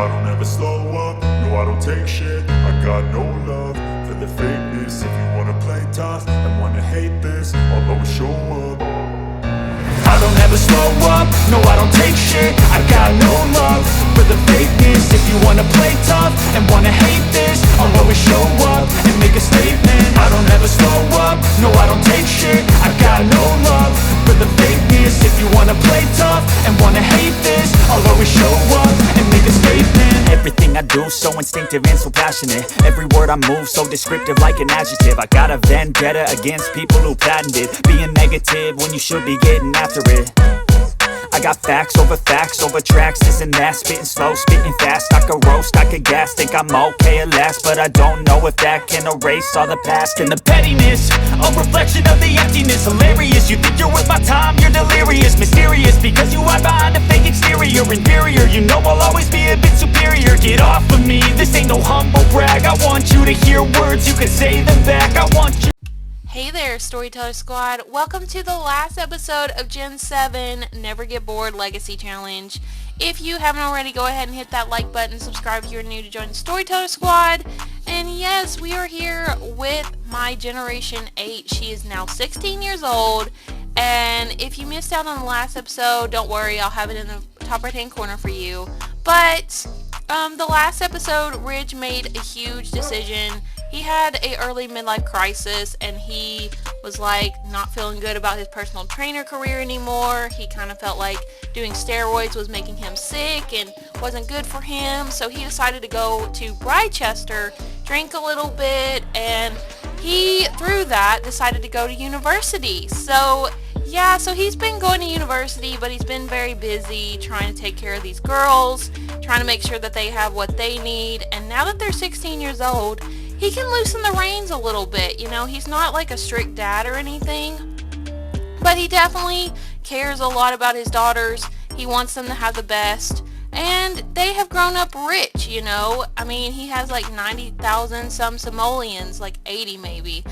I don't ever slow up, no I don't take shit. I got no love for the fakeness. If you wanna play tough and wanna hate this, I'll always show up. I don't ever slow up, no I don't take shit. I got no love for the fakeness. If you wanna play tough and wanna hate this, I'll always show up and make a statement. I don't ever slow up, no I don't take shit. I got no love for the fakeness. If you wanna play tough and wanna hate this, I'll always show up and make a statement. Everything I do so instinctive and so passionate. Every word I move so descriptive like an adjective. I got a vendetta against people who patented being negative when you should be getting after it. I got facts over tracks, this and that. Spitting slow, spitting fast. I could roast, I could gas. Think I'm okay at last, but I don't know if that can erase all the past. And the pettiness, a reflection of the emptiness. Hilarious, you think you're worth my time, you're delirious. Mysterious, because you hide behind a fake exterior. Inferior, you know I'll always be a bit superior. Get off of me, this ain't no humble brag. I want you to hear words, you can say them back. I want you. Hey there, Storyteller Squad. Welcome to the last episode of Gen 7 Never Get Bored Legacy Challenge. If you haven't already, go ahead and hit that like button, subscribe if you're new to join the Storyteller Squad. And yes, we are here with my Generation 8. She is now 16 years old. And if you missed out on the last episode, don't worry, I'll have it in the top right hand corner for you. But the last episode, Ridge made a huge decision. He had a early midlife crisis and he was like not feeling good about his personal trainer career anymore. He kind of felt like doing steroids was making him sick and wasn't good for him. So he decided to go to Bridechester, drink a little bit, and he, through that, decided to go to university. So yeah, so he's been going to university, but he's been very busy trying to take care of these girls, trying to make sure that they have what they need. And now that they're 16 years old, he can loosen the reins a little bit. You know, he's not like a strict dad or anything, but he definitely cares a lot about his daughters. He wants them to have the best, and they have grown up rich, you know. I mean, he has like 90,000 some simoleons, like 80 maybe.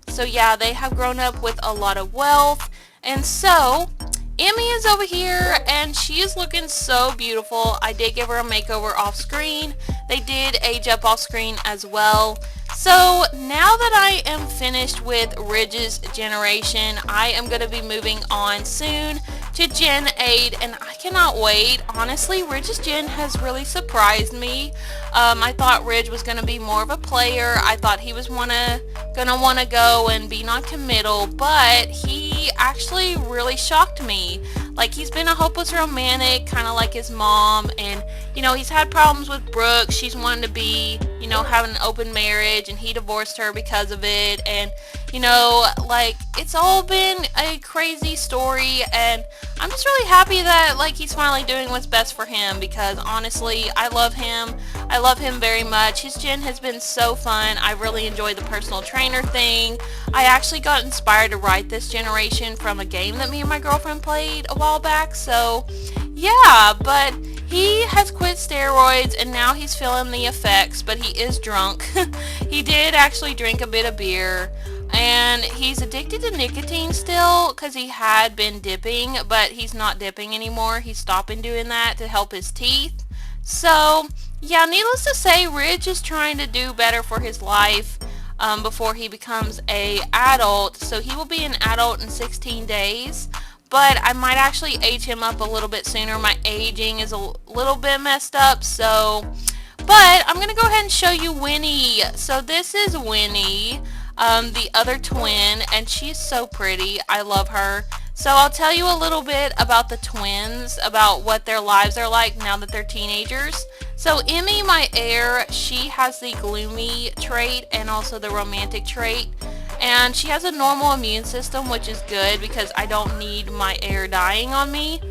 So yeah, they have grown up with a lot of wealth. And so Emmie is over here and she is looking so beautiful. I did give her a makeover off screen. They did age up off screen as well. So now that I am finished with Ridge's generation, I am going to be moving on soon to Gen 8, and I cannot wait. Honestly, Ridge's gen has really surprised me. I thought Ridge was going to be more of a player. I thought he was going to want to go and be non-committal, but he actually really shocked me. Like, he's been a hopeless romantic, kind of like his mom, and, you know, he's had problems with Brooke. She's wanted to be, you know, having an open marriage, and he divorced her because of it, and, you know, like, it's all been a crazy story, and I'm just really happy that, like, he's finally doing what's best for him, because, honestly, I love him. I love him very much. His gen has been so fun. I really enjoyed the personal trainer thing. I actually got inspired to write this generation from a game that me and my girlfriend played a while back, so yeah, but he has quit steroids and now he's feeling the effects, but he is drunk. He did actually drink a bit of beer, and he's addicted to nicotine still because he had been dipping, but he's not dipping anymore. He's stopping doing that to help his teeth. So yeah, needless to say, Ridge is trying to do better for his life before he becomes a adult. So he will be an adult in 16 days. But I might actually age him up a little bit sooner. My aging is a little bit messed up, so. But I'm going to go ahead and show you Winnie. So this is Winnie, the other twin, and she's so pretty. I love her. So I'll tell you a little bit about the twins, about what their lives are like now that they're teenagers. So Emmie, my heir, she has the gloomy trait and also the romantic trait. And she has a normal immune system, which is good because I don't need my heir dying on me.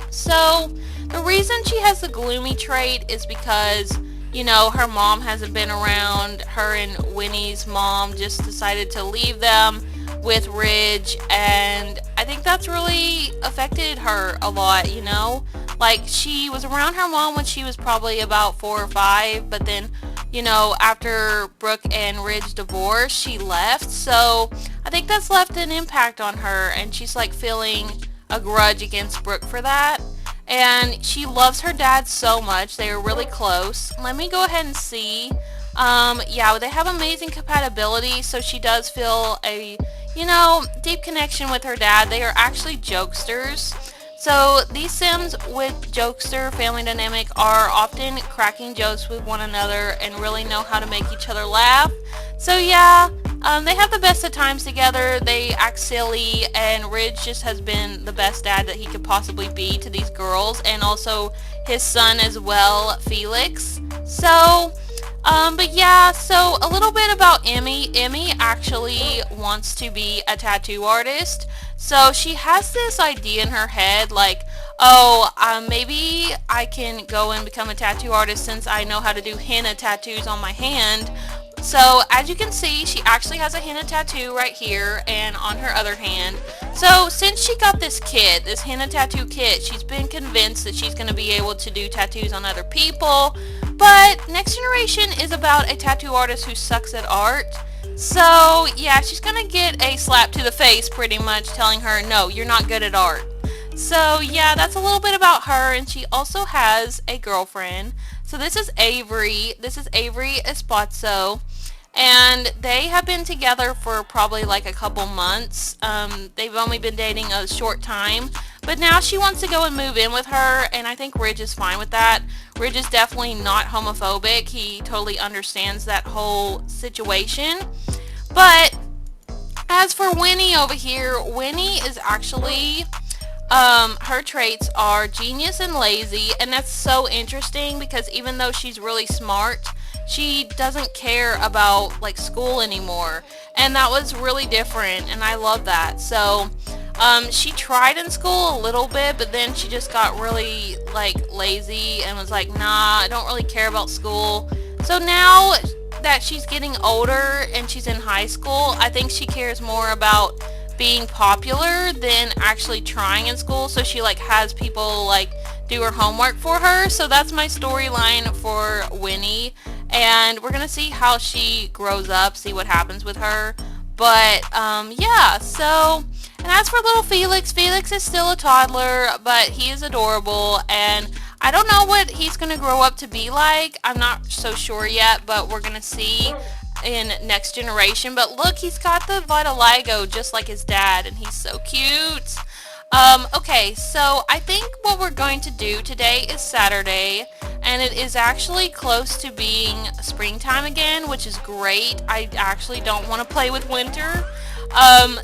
So the reason she has the gloomy trait is because, you know, her mom hasn't been around. Her and Winnie's mom just decided to leave them with Ridge, and I think that's really affected her a lot, you know. Like, she was around her mom when she was probably about 4 or 5, but then, you know, after Brooke and Ridge divorced, she left. So I think that's left an impact on her, and she's like feeling a grudge against Brooke for that. and she loves her dad so much. They are really close. Let me go ahead and see. Yeah, they have amazing compatibility, so she does feel a, deep connection with her dad. They are actually jokesters. So these Sims with jokester family dynamic are often cracking jokes with one another and really know how to make each other laugh. So yeah, they have the best of times together. They act silly, and Ridge just has been the best dad that he could possibly be to these girls, and also his son as well, Felix. So, but yeah, so a little bit about Emmie. Emmie actually wants to be a tattoo artist. So she has this idea in her head, like, oh, maybe I can go and become a tattoo artist since I know how to do henna tattoos on my hand. So as you can see, she actually has a henna tattoo right here and on her other hand. So since she got this kit, this henna tattoo kit, she's been convinced that she's going to be able to do tattoos on other people. But Next Generation is about a tattoo artist who sucks at art. So yeah, she's going to get a slap to the face pretty much telling her, no, you're not good at art. So yeah, that's a little bit about her, and she also has a girlfriend. So this is Avery. This is Avery Espazzo. And they have been together for probably like a couple months. They've only been dating a short time. But now she wants to go and move in with her, and I think Ridge is fine with that. Ridge is definitely not homophobic. He totally understands that whole situation. But as for Winnie over here, Winnie is actually... her traits are genius and lazy, and that's so interesting because even though she's really smart, she doesn't care about like school anymore, and that was really different, and I love that. So she tried in school a little bit, but then she just got really like lazy and was like, nah, I don't really care about school. So now that she's getting older and she's in high school, I think she cares more about being popular than actually trying in school. So she like has people like do her homework for her. So that's my storyline for Winnie, and we're gonna see how she grows up, see what happens with her. But yeah, so, and as for little Felix, Felix is still a toddler, but he is adorable, and I don't know what he's gonna grow up to be like. I'm not so sure yet, but we're gonna see in Next Generation. But look, he's got the vitiligo just like his dad, and he's so cute. Okay, so I think what we're going to do today is Saturday, and it is actually close to being springtime again, which is great. I actually don't want to play with winter.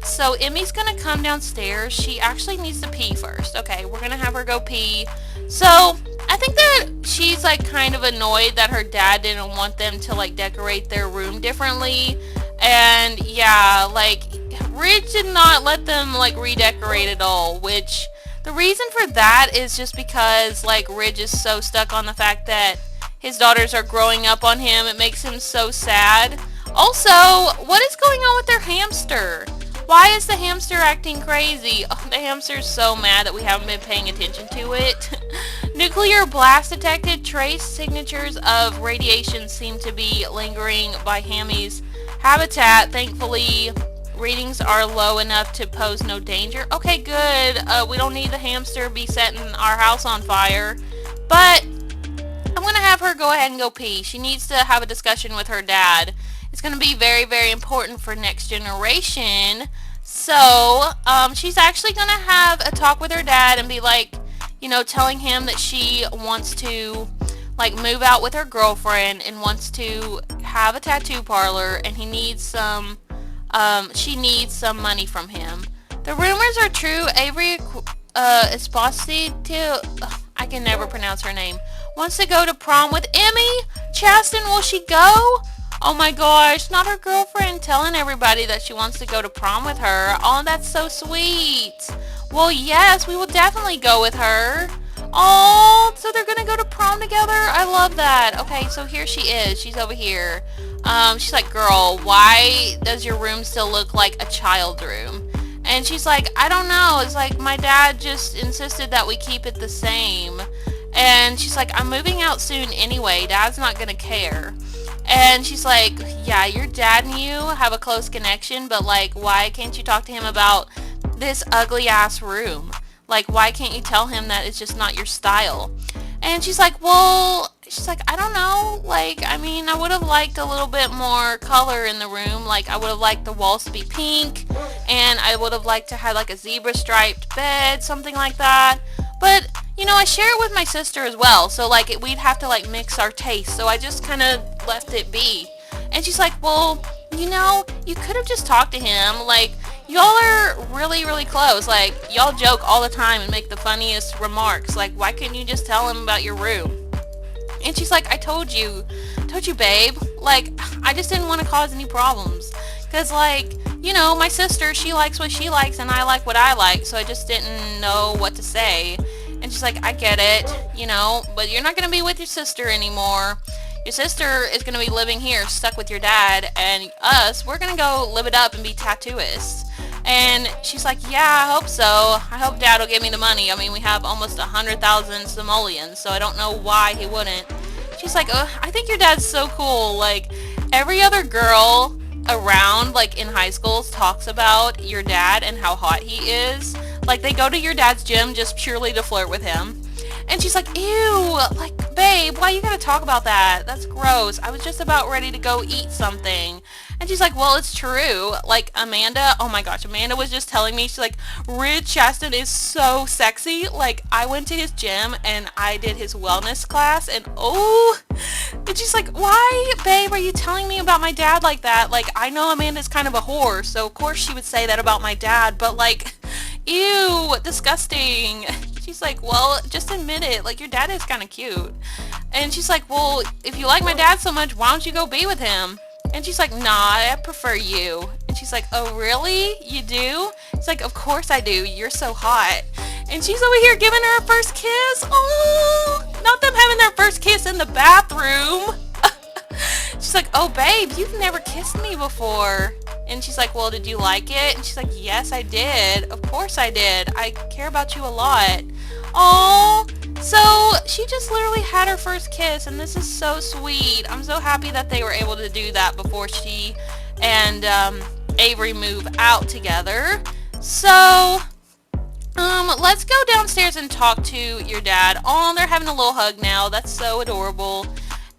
So Emmie's gonna come downstairs. She actually needs to pee first. Okay, we're gonna have her go pee. So I think that she's like kind of annoyed that her dad didn't want them to like decorate their room differently. And yeah, like Ridge did not let them like redecorate at all, which the reason for that is just because like Ridge is so stuck on the fact that his daughters are growing up on him. It makes him so sad. Also, what is going on with their hamster? Why is the hamster acting crazy? Oh, the hamster's so mad that we haven't been paying attention to it. Nuclear blast detected. Trace signatures of radiation seem to be lingering by Hammy's habitat. Thankfully, readings are low enough to pose no danger. Okay, good. We don't need the hamster be setting our house on fire. But I'm going to have her go ahead and go pee. She needs to have a discussion with her dad. It's going to be very, very important for Next Generation. So, she's actually going to have a talk with her dad and be like, you know, telling him that she wants to, like, move out with her girlfriend and wants to have a tattoo parlor, and he needs some, she needs some money from him. The rumors are true. Avery Esposito, I can never pronounce her name, wants to go to prom with Emmie. Chasten, will she go? Oh my gosh, not her girlfriend telling everybody that she wants to go to prom with her. Oh, that's so sweet. Well, yes, we will definitely go with her. Oh, so they're gonna go to prom together? I love that. Okay, so here she is. She's over here. She's like, girl, why does your room still look like a child's room? And she's like, I don't know. It's like my dad just insisted that we keep it the same. And she's like, I'm moving out soon anyway. Dad's not gonna care. And she's like, yeah, your dad and you have a close connection, but like, why can't you talk to him about this ugly ass room? Like, why can't you tell him that it's just not your style? And she's like, I don't know. Like, I mean, I would have liked a little bit more color in the room. Like, I would have liked the walls to be pink, and I would have liked to have like a zebra striped bed, something like that. But, you know, I share it with my sister as well, so like we'd have to like mix our tastes, so I just kind of left it be. And she's like, well, you know, you could have just talked to him. Like, y'all are really, really close. Like, y'all joke all the time and make the funniest remarks. Like, why couldn't you just tell him about your room? And she's like, I told you, babe. Like, I just didn't want to cause any problems. Because, like, you know, my sister, she likes what she likes and I like what I like. So I just didn't know what to say. And she's like, I get it, you know, but you're not going to be with your sister anymore. Your sister is going to be living here, stuck with your dad, and us, we're going to go live it up and be tattooists. And she's like, yeah, I hope so. I hope Dad will give me the money. I mean, we have almost 100,000 simoleons, so I don't know why he wouldn't. She's like, oh, I think your dad's so cool. Like, every other girl around, like, in high school talks about your dad and how hot he is. Like, they go to your dad's gym just purely to flirt with him. And she's like, ew, like, babe, why you gotta talk about that? That's gross. I was just about ready to go eat something. And she's like, well, it's true. Like, Amanda, oh my gosh, Amanda was just telling me, she's like, Ridge Chaston is so sexy. Like, I went to his gym and I did his wellness class, and oh, and she's like, why, babe, are you telling me about my dad like that? Like, I know Amanda's kind of a whore, so of course she would say that about my dad, but like, ew, disgusting. She's like, well, just admit it. Like, your dad is kind of cute. And she's like, well, if you like my dad so much, why don't you go be with him? And she's like, nah, I prefer you. And she's like, oh, really? You do? It's like, of course I do. You're so hot. And she's over here giving her first kiss. Oh, not them having their first kiss in the bathroom. She's like, oh, babe, you've never kissed me before. And she's like, well, did you like it? And she's like, yes, I did. Of course I did. I care about you a lot. Oh, so she just literally had her first kiss, and this is so sweet. I'm so happy that they were able to do that before she and Avery move out together. So, let's go downstairs and talk to your dad. Oh, they're having a little hug now. That's so adorable.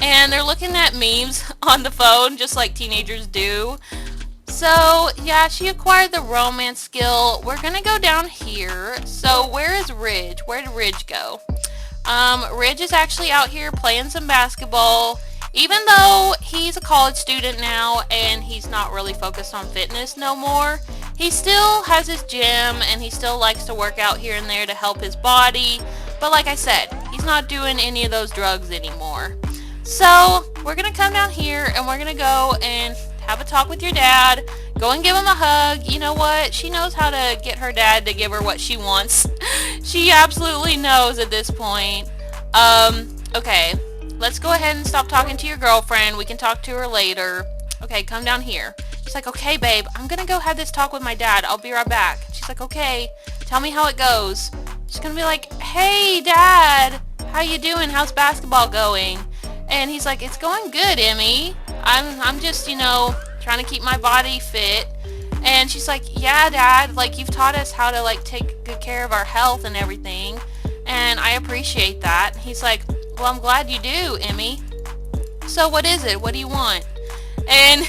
And they're looking at memes on the phone, just like teenagers do. So, yeah, she acquired the romance skill. We're going to go down here. So, where is Ridge? Where did Ridge go? Ridge is actually out here playing some basketball. Even though he's a college student now and he's not really focused on fitness no more, he still has his gym and he still likes to work out here and there to help his body. But like I said, he's not doing any of those drugs anymore. So, we're going to come down here and we're going to go and have a talk with your dad. Go and give him a hug. You know what? She knows how to get her dad to give her what she wants. She absolutely knows at this point. Okay. Let's go ahead and stop talking to your girlfriend. We can talk to her later. Okay, come down here. She's like, okay, babe, I'm gonna go have this talk with my dad. I'll be right back. She's like, okay, tell me how it goes. She's gonna be like, hey, Dad, how you doing? How's basketball going? And he's like, it's going good, Emmie. I'm just, you know, trying to keep my body fit. And she's like, yeah, Dad, like, you've taught us how to, like, take good care of our health and everything. And I appreciate that. He's like, well, I'm glad you do, Emmie. So what is it? What do you want? And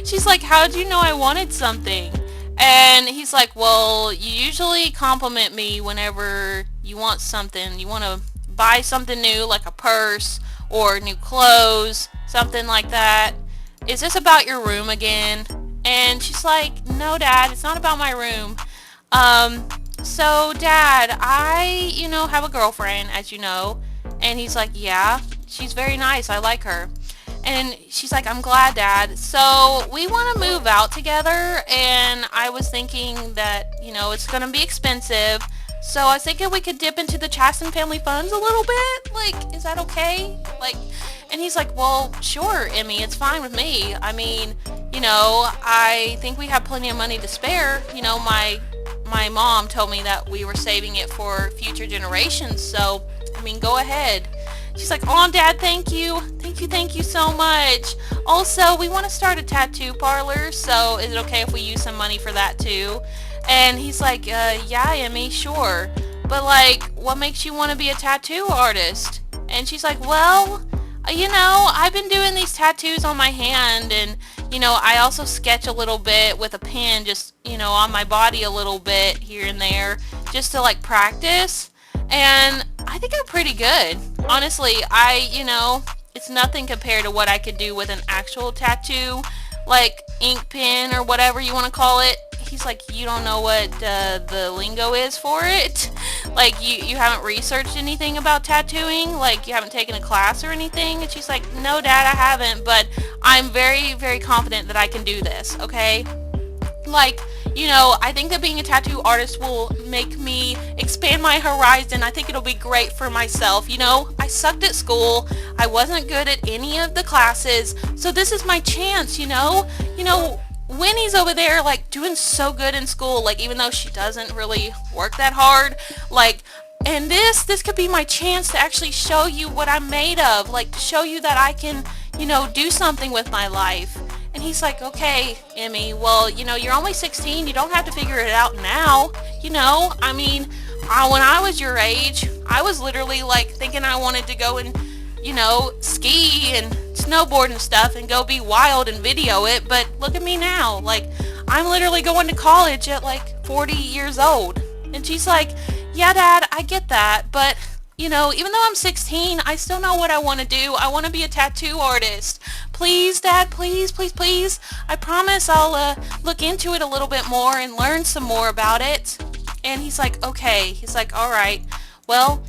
she's like, how did you know I wanted something? And he's like, well, you usually compliment me whenever you want something. You want to buy something new, like a purse or new clothes, something like that. Is this about your room again? And she's like, no, Dad, it's not about my room. So, Dad, I, you know, have a girlfriend, as you know. And he's like, yeah, she's very nice. I like her. And she's like, I'm glad, Dad. So we want to move out together, and I was thinking that, you know, it's going to be expensive. So I was thinking we could dip into the Chaston family funds a little bit. Like, is that okay? Like, and he's like, well, sure, Emmie, it's fine with me. I mean, you know, I think we have plenty of money to spare. You know, my mom told me that we were saving it for future generations. So, I mean, go ahead. She's like, oh, Dad, thank you. Thank you so much. Also, we want to start a tattoo parlor, so is it okay if we use some money for that too? And he's like, yeah, Emmie, sure. But like, what makes you want to be a tattoo artist? And she's like, well, I've been doing these tattoos on my hand, and, I also sketch a little bit with a pen, just, on my body a little bit here and there, just to like practice. And I think I'm pretty good. Honestly, it's nothing compared to what I could do with an actual tattoo, like ink pen or whatever you want to call it. He's like, you don't know what the lingo is for it? Like, you haven't researched anything about tattooing? Like, you haven't taken a class or anything? And she's like, no, Dad, I haven't, but I'm very, very confident that I can do this, okay? Like, I think that being a tattoo artist will make me expand my horizon. I think it'll be great for myself. I sucked at school. I wasn't good at any of the classes. So this is my chance, Winnie's over there, like, doing so good in school, like, even though she doesn't really work that hard, like, and this could be my chance to actually show you what I'm made of, like, to show you that I can, do something with my life. And he's like, okay, Emmie, well, you're only 16, you don't have to figure it out now, when I was your age, I was literally, like, thinking I wanted to go and, ski and snowboard and stuff and go be wild and video it, but look at me now, like, I'm literally going to college at like 40 years old. And she's like, yeah, Dad, I get that, but even though I'm 16, I still know what I want to do. I want to be a tattoo artist. Please, Dad, please, please, please. I promise I'll look into it a little bit more and learn some more about it. And he's like, okay. He's like, all right, well,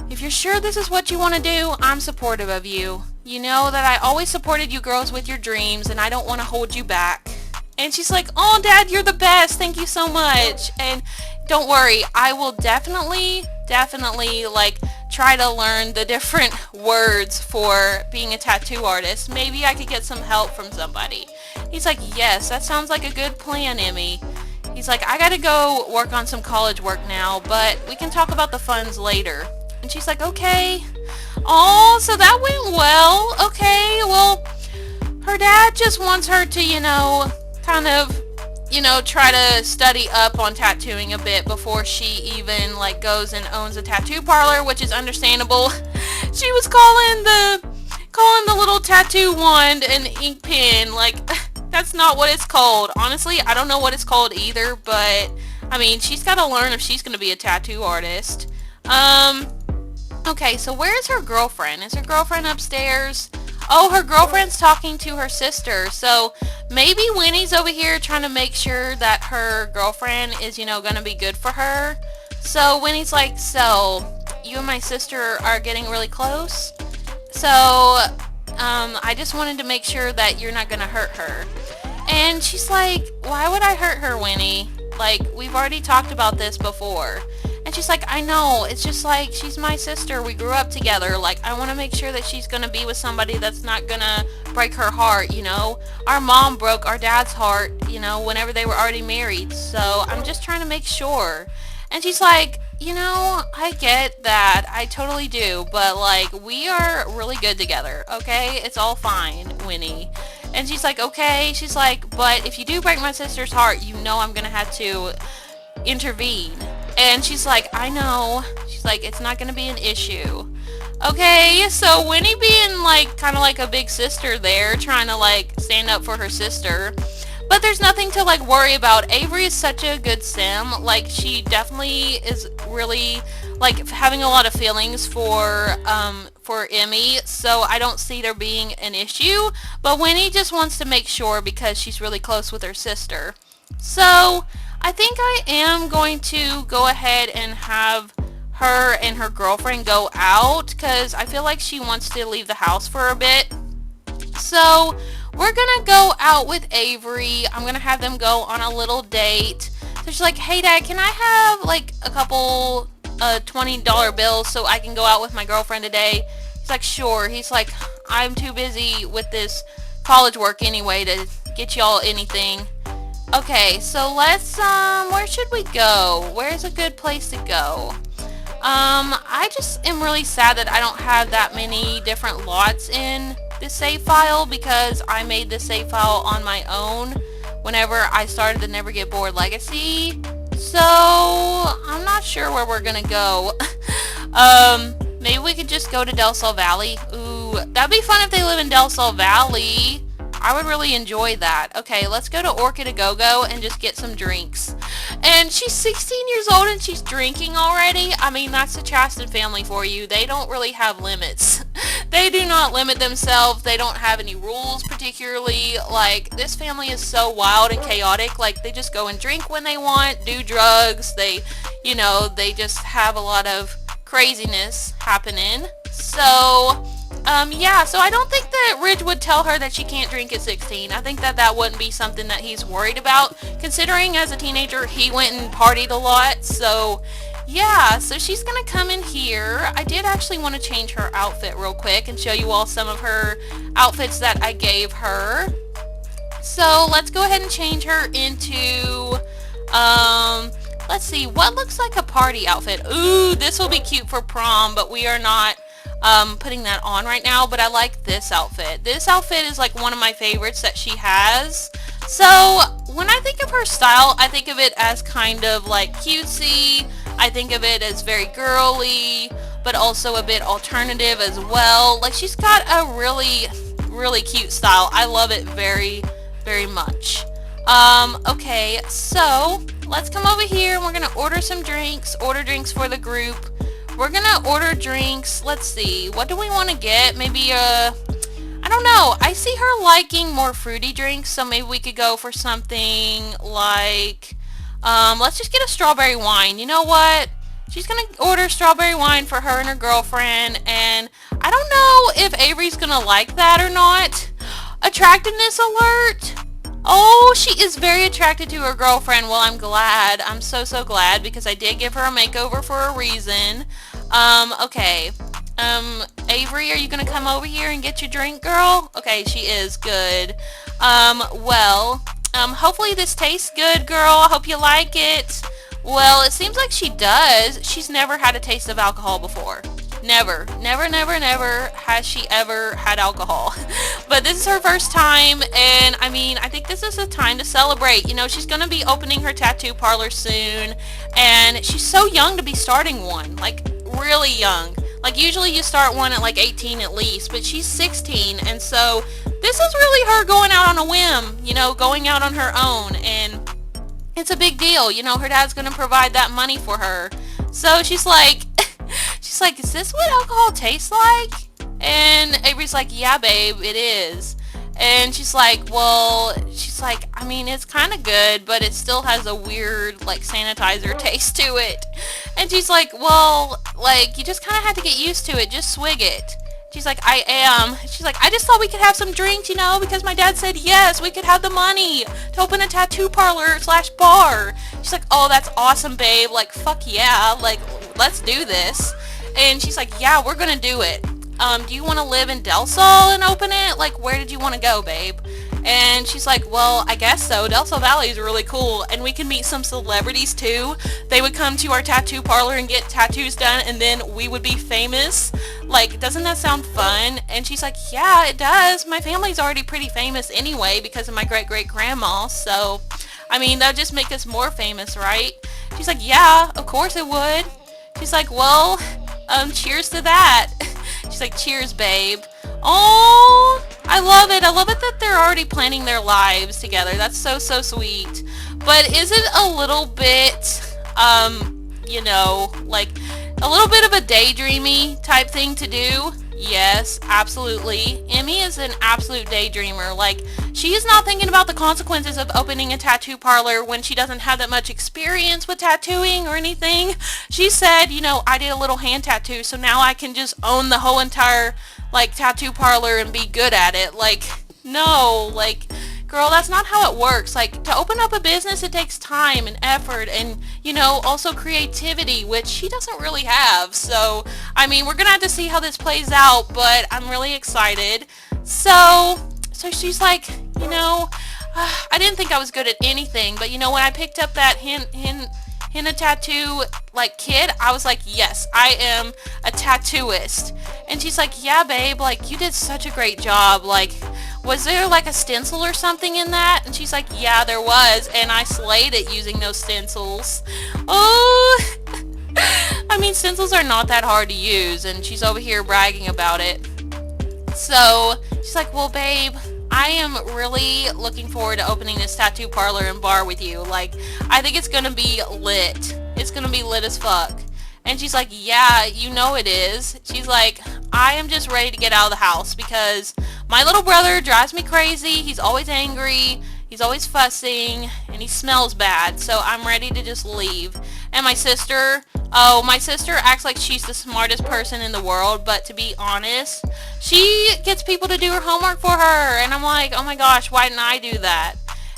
if you're sure this is what you want to do, I'm supportive of you. You know that I always supported you girls with your dreams, and I don't want to hold you back. And she's like, oh, Dad, you're the best. Thank you so much. And don't worry, I will definitely, like, try to learn the different words for being a tattoo artist. Maybe I could get some help from somebody. He's like, yes, that sounds like a good plan, Emmie. He's like, I gotta go work on some college work now, but we can talk about the funds later. And she's like, okay. Oh, so that went well. Okay, well, her dad just wants her to, kind of, try to study up on tattooing a bit before she even, like, goes and owns a tattoo parlor, which is understandable. She was calling the little tattoo wand an ink pen. Like, that's not what it's called. Honestly, I don't know what it's called either, but, she's got to learn if she's going to be a tattoo artist. Okay, so where's her girlfriend? Is her girlfriend upstairs? Oh, her girlfriend's talking to her sister. So maybe Winnie's over here trying to make sure that her girlfriend is, gonna be good for her. So Winnie's like, so you and my sister are getting really close? So, I just wanted to make sure that you're not gonna hurt her. And she's like, why would I hurt her, Winnie? Like, we've already talked about this before. And she's like, I know, it's just like, she's my sister, we grew up together, like, I want to make sure that she's going to be with somebody that's not going to break her heart, Our mom broke our dad's heart, whenever they were already married, so I'm just trying to make sure. And she's like, I get that, I totally do, but, like, we are really good together, okay? It's all fine, Winnie. And she's like, okay, she's like, but if you do break my sister's heart, I'm going to have to intervene. And she's like, I know. She's like, it's not going to be an issue. Okay, so Winnie being, like, kind of like a big sister there, trying to, like, stand up for her sister. But there's nothing to, like, worry about. Avery is such a good sim. Like, she definitely is really, like, having a lot of feelings for Emmie. So I don't see there being an issue. But Winnie just wants to make sure because she's really close with her sister. So I think I am going to go ahead and have her and her girlfriend go out because I feel like she wants to leave the house for a bit. So we're gonna go out with Avery. I'm gonna have them go on a little date. So she's like, hey, Dad, can I have like a couple $20 bills so I can go out with my girlfriend today? He's like, sure. He's like, I'm too busy with this college work anyway to get y'all anything. Okay, so let's, where should we go? Where's a good place to go? I just am really sad that I don't have that many different lots in this save file because I made this save file on my own whenever I started the Never Get Bored Legacy. So I'm not sure where we're gonna go. Maybe we could just go to Del Sol Valley. Ooh, that'd be fun if they live in Del Sol Valley. I would really enjoy that. Okay, let's go to Orchid A Go-Go and just get some drinks. And she's 16 years old and she's drinking already. I mean, that's the Chaston family for you. They don't really have limits. They do not limit themselves. They don't have any rules particularly. Like, this family is so wild and chaotic. Like, they just go and drink when they want, do drugs. They, you know, they just have a lot of craziness happening. So yeah, so I don't think that Ridge would tell her that she can't drink at 16. I think that that wouldn't be something that he's worried about, considering as a teenager he went and partied a lot. So yeah, so she's gonna come in here. I did actually want to change her outfit real quick and show you all some of her outfits that I gave her. So let's go ahead and change her into let's see, what looks like a party outfit. Ooh, this will be cute for prom, but we are not putting that on right now. But I like this outfit. This outfit is like one of my favorites that she has. So when I think of her style, I think of it as kind of like cutesy. I think of it as very girly, but also a bit alternative as well. Like, she's got a really cute style. I love it very much. Okay, so let's come over here and we're gonna order some drinks. Order drinks for the group. We're gonna order drinks. Let's see, what do we want to get? Maybe I don't know. I see her liking more fruity drinks, so maybe we could go for something like let's just get a strawberry wine. You know what? She's gonna order strawberry wine for her and her girlfriend, and I don't know if Avery's gonna like that or not. Attractiveness alert. Oh, she is very attracted to her girlfriend. Well, I'm glad. I'm so glad, because I did give her a makeover for a reason. Okay. Avery, are you gonna come over here and get your drink, girl? Okay, she is. Good. Well, hopefully this tastes good, girl. I hope you like it. Well, it seems like she does. She's never had a taste of alcohol before. Never has she ever had alcohol. But this is her first time, and I mean, I think this is a time to celebrate. You know, she's gonna be opening her tattoo parlor soon, and she's so young to be starting one. Like, really young. Like, usually you start one at like 18 at least, but she's 16, and so this is really her going out on a whim, you know, going out on her own, and it's a big deal. You know, her dad's gonna provide that money for her. So she's like, is this what alcohol tastes like? And Avery's like, yeah, babe, it is. And she's like, well, I mean, it's kind of good, but it still has a weird, like, sanitizer taste to it. And she's like, well, like, you just kind of have to get used to it. Just swig it. She's like, I am. She's like, I just thought we could have some drinks, you know, because my dad said yes, we could have the money to open a tattoo parlor / bar. She's like, oh, that's awesome, babe. Like, fuck yeah. Like, let's do this. And she's like, yeah, we're gonna do it. Do you want to live in Del Sol and open it? Like, where did you want to go, babe? And she's like, well, I guess so. Del Sol Valley is really cool, and we can meet some celebrities too. They would come to our tattoo parlor and get tattoos done, and then we would be famous. Like, doesn't that sound fun? And she's like, yeah, it does. My family's already pretty famous anyway because of my great-great-grandma, so, I mean, that would just make us more famous, right? She's like, yeah, of course it would. She's like, well, cheers to that. She's like, cheers, babe. Oh, I love it. I love it that they're already planning their lives together. That's so sweet. But is it a little bit, you know, like a little bit of a daydreamy type thing to do? Yes, absolutely. Emmie is an absolute daydreamer. Like, she is not thinking about the consequences of opening a tattoo parlor when she doesn't have that much experience with tattooing or anything. She said, you know, I did a little hand tattoo, so now I can just own the whole entire, like, tattoo parlor and be good at it. Like, no, like, girl, that's not how it works. Like, to open up a business, it takes time and effort and, you know, also creativity, which she doesn't really have. So, I mean, we're gonna have to see how this plays out, but I'm really excited. So she's like, you know, I didn't think I was good at anything, but, you know, when I picked up that henna tattoo, like, kit, I was like, yes, I am a tattooist. And she's like, yeah, babe, like, you did such a great job. Like, was there like a stencil or something in that? And she's like, yeah, there was, and I slayed it using those stencils. Oh, I mean, stencils are not that hard to use, and she's over here bragging about it. So she's like, well, babe, I am really looking forward to opening this tattoo parlor and bar with you. Like, I think it's gonna be lit. It's gonna be lit as fuck. And she's like, yeah, you know it is. She's like, I am just ready to get out of the house because my little brother drives me crazy. He's always angry. He's always fussing. And he smells bad. So I'm ready to just leave. And my sister acts like she's the smartest person in the world. But to be honest, she gets people to do her homework for her. And I'm like, oh my gosh, why didn't I do that?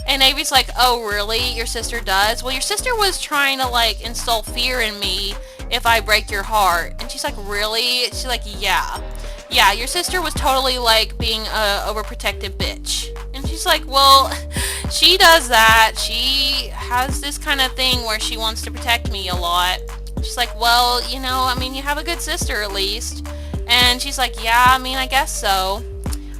And Avery's like, oh really? Your sister does? Well, your sister was trying to like instill fear in me if I break your heart. And she's like, really? She's like, yeah. Yeah, your sister was totally like being a overprotective bitch. And she's like, well, she does that. She has this kind of thing where she wants to protect me a lot. She's like, well, you know, I mean, you have a good sister at least. And she's like, yeah, I mean, I guess so.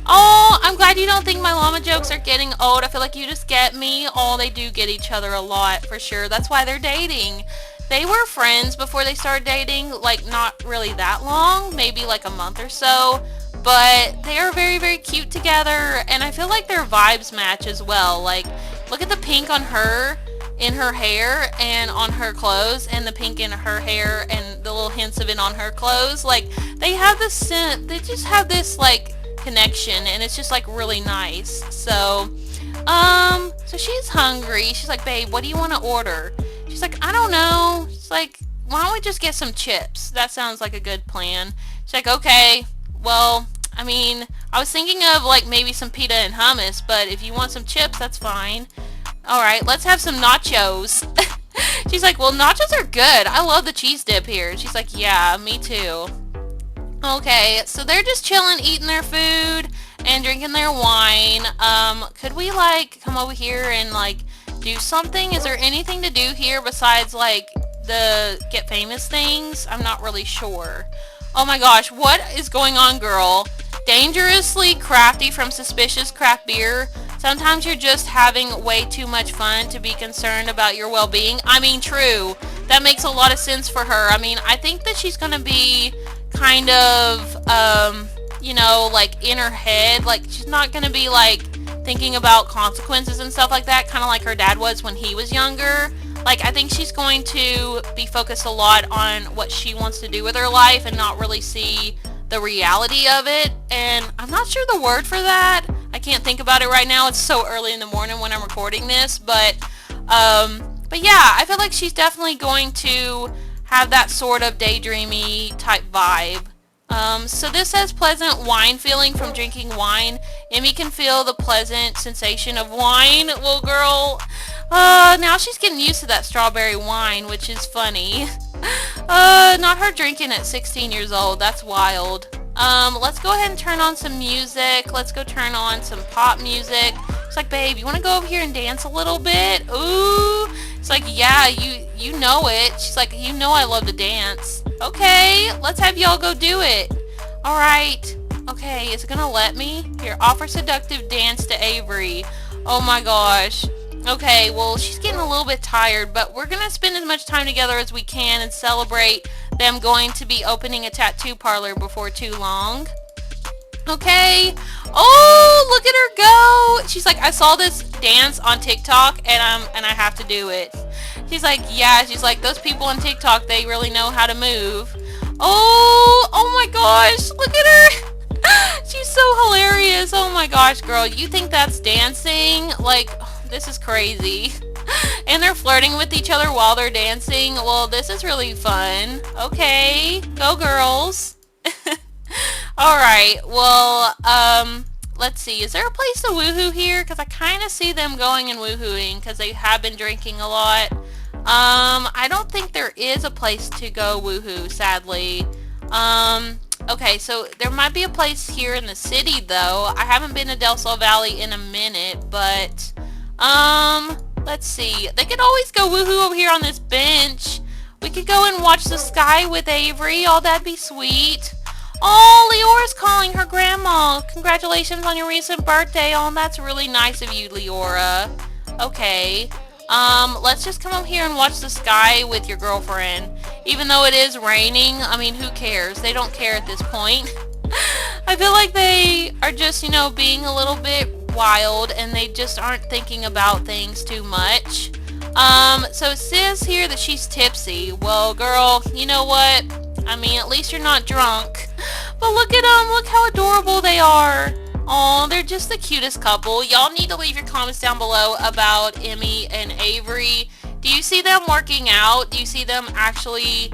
Oh, I'm glad you don't think my llama jokes are getting old. I feel like you just get me. Oh, they do get each other a lot, for sure. That's why they're dating. They were friends before they started dating, like not really that long, maybe like a month or so, but they are very, very cute together, and I feel like their vibes match as well. Like, look at the pink on her, in her hair, and on her clothes, and the pink in her hair, and the little hints of it on her clothes. Like, they have this, they just have this, like, connection, and it's just, like, really nice. So she's hungry. She's like, babe, what do you want to order? She's like, I don't know. She's like, why don't we just get some chips? That sounds like a good plan. She's like, okay, well, I mean, I was thinking of like maybe some pita and hummus, but if you want some chips, that's fine. Alright, let's have some nachos. She's like, well, nachos are good. I love the cheese dip here. She's like, yeah, me too. Okay, so they're just chilling, eating their food and drinking their wine. Could we like come over here and like do something? Is there anything to do here besides like the get famous things? I'm not really sure. Oh my gosh, what is going on, girl? Dangerously crafty from suspicious craft beer. Sometimes you're just having way too much fun to be concerned about your well-being. I mean, true. That makes a lot of sense for her. I mean, I think that she's gonna be kind of you know, like in her head, like she's not gonna be like thinking about consequences and stuff like that, kind of like her dad was when he was younger. Like, I think she's going to be focused a lot on what she wants to do with her life and not really see the reality of it. And I'm not sure the word for that. I can't think about it right now. It's so early in the morning when I'm recording this, but yeah, I feel like she's definitely going to have that sort of daydreamy type vibe. So this says pleasant wine feeling from drinking wine. Emmie can feel the pleasant sensation of wine. Well, girl, now she's getting used to that strawberry wine, which is funny. Not her drinking at 16 years old. That's wild. Let's go ahead and turn on some music. Let's go turn on some pop music. It's like, babe, you want to go over here and dance a little bit? Ooh. It's like, yeah, you know it. She's like, you know I love to dance. Okay, let's have y'all go do it. Alright. Okay, is it gonna let me? Here, offer seductive dance to Avery. Oh my gosh. Okay, well, she's getting a little bit tired, but we're gonna spend as much time together as we can and celebrate them going to be opening a tattoo parlor before too long. Okay. Oh, look at her go. She's like, I saw this dance on TikTok and I have to do it. She's like, yeah, she's like, those people on TikTok, they really know how to move. Oh my gosh, look at her. She's so hilarious. Oh my gosh, girl, you think that's dancing? Like, this is crazy. And they're flirting with each other while they're dancing. Well, this is really fun. Okay, go girls. Alright, well, let's see. Is there a place to woohoo here? Because I kind of see them going and woohooing because they have been drinking a lot. I don't think there is a place to go woohoo, sadly. Okay, so there might be a place here in the city, though. I haven't been to Del Sol Valley in a minute, but, let's see. They could always go woohoo over here on this bench. We could go and watch the sky with Avery. Oh, that'd be sweet. Oh, Leora's calling her grandma. Oh, congratulations on your recent birthday. Oh, that's really nice of you, Leora. Okay. Let's just come up here and watch the sky with your girlfriend. Even though it is raining, I mean, who cares? They don't care at this point. I feel like they are just, being a little bit wild and they just aren't thinking about things too much. So it says here that she's tipsy. Well, girl, you know what? I mean, at least you're not drunk. But look at them. Look how adorable they are. Aw, they're just the cutest couple. Y'all need to leave your comments down below about Emmie and Avery. Do you see them working out? Do you see them actually,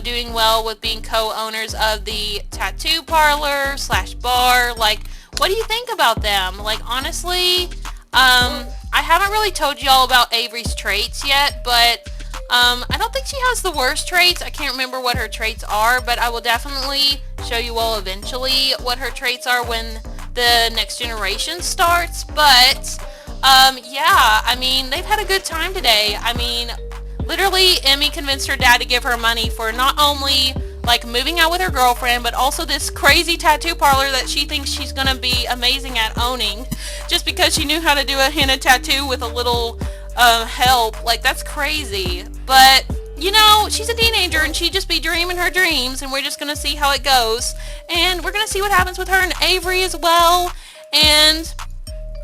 doing well with being co-owners of the tattoo parlor / bar? Like, what do you think about them? Like, honestly, I haven't really told y'all about Avery's traits yet, but I don't think she has the worst traits. I can't remember what her traits are, but I will definitely show you all eventually what her traits are when the next generation starts. But yeah, I mean, they've had a good time today. I mean, literally Emmie convinced her dad to give her money for not only like moving out with her girlfriend, but also this crazy tattoo parlor that she thinks she's gonna be amazing at owning, just because she knew how to do a henna tattoo with a little help. Like, that's crazy. But she's a teenager and she just be dreaming her dreams, and we're just gonna see how it goes, and we're gonna see what happens with her and Avery as well. And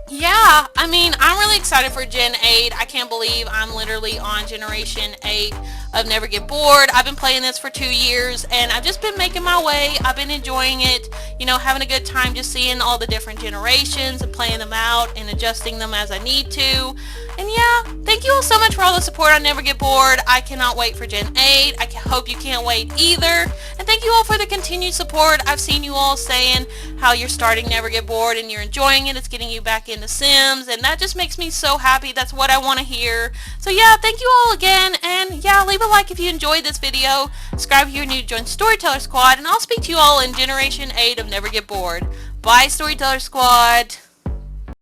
yeah, I mean, I'm really excited for Gen 8. I can't believe I'm literally on Generation 8 of Never Get Bored. I've been playing this for 2 years, and I've just been making my way. I've been enjoying it, having a good time just seeing all the different generations and playing them out and adjusting them as I need to. And yeah, thank you all so much for all the support on Never Get Bored. I cannot wait for Gen 8. I hope you can't wait either. And thank you all for the continued support. I've seen you all saying how you're starting Never Get Bored and you're enjoying it. It's getting you back into Sims, and that just makes me so happy. That's what I want to hear. So yeah, thank you all again, and yeah, leave a like if you enjoyed this video. Subscribe if you're new to join Storyteller Squad, and I'll speak to you all in Generation 8 of Never Get Bored. Bye, Storyteller Squad.